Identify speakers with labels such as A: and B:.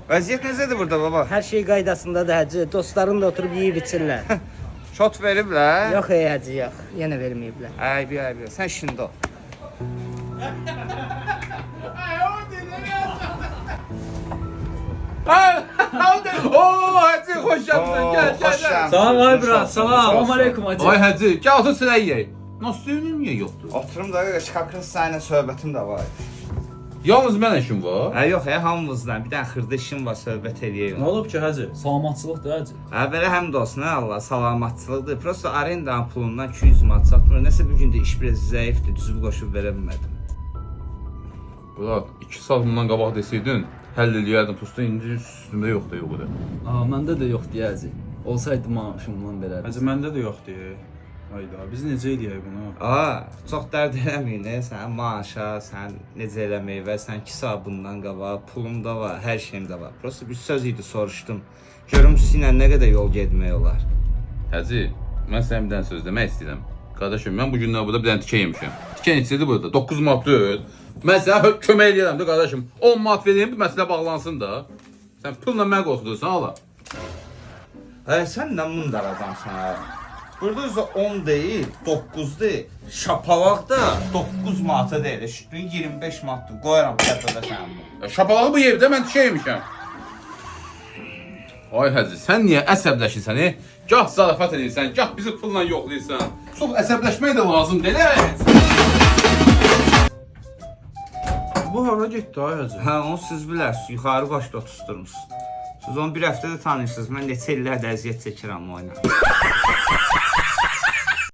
A: Vəziyyət necədir burada baba?
B: Hər şey qaydasındadır hacı. Dostlarım da oturub yeyib içirlər.
A: Şot veriblər.
B: Yox hacı, yox. Yenə verməyiblər.
A: Aybi. Sən şimdi ol.
C: Oo, Hacı, xoş gəlmişsən. Gəl.
D: Salam ay bura, salam aleykum hacı.
C: Ay Hacı, gəl otur sıra yeyək. Nasıl suyunun niyə yoxdur?
A: Oturum da şakırız səninlə söhbətim də var.
C: Yalnız mən işim var.
A: Yox, hamımızdan bir dənə xırda işim var, söhbət eləyək.
D: Nə olub ki hacı? Salamatçılıqdır hacı.
A: Belə həmd olsun, Allah, salamatçılıqdır. Prosta arendanın pulundan 200 manat çatmır. Nəsə bu gün də iş biraz zəifdir, düzüb qoşub verə bilmədim.
C: Burak, 2 saat bundan qabaq desəydin, həll eləyərdim. Pusta indi üstümdə yoxdur, yoxdur.
D: Məndə də yox deyə hacı. Olsaydı maaşımdan verərdim.
E: Hacı məndə də yoxdur. Hayda, biz necə eləyək bunu?
A: Çox dərd eləməyin, sən maaşa, sən necə eləmək və sən 2 saat bundan qabaq pulum da var, hər şeyim də var. Prosta bir söz idi, soruşdum. Görüm sizinlə nə qədər yol getmək olar.
C: Hacı, mən sənə bir dənə söz demək istəyirəm. Qardaşım, mən bu günlər burada bir dənə tikə yemişəm. Tikə neçədir burada? 9 manat deyil. Mən sənə kömək eləyirəm də qardaşım. 10 manat vereyim, bu məsələ bağlansın da. Sən pulla mən qorxudursan, hala.
A: Sən nə mundar adamsan ha? Burada üzə 10 deyil, 9-dur. Şapalaq da 9 manata deyil. Şükrün 25 manatdır. Qoyaram kəfədə sənin bu.
C: Şapalağı bu evdə mən tikə yemişəm. Ay Hacı, sən niyə əsəbləşirsən? Gah zarafat edirsən, gah bizi pulla yoxlayırsan. Çox əsəbləşmək də lazım deyil.
E: Bu hara getdi ay hacı?
A: Onu siz bilərsiniz, yuxarı başda otusturmusunuz. Siz onu bir həftədə tanıyırsınız, mən neçə illərdə əziyyət çəkirəm oyuna.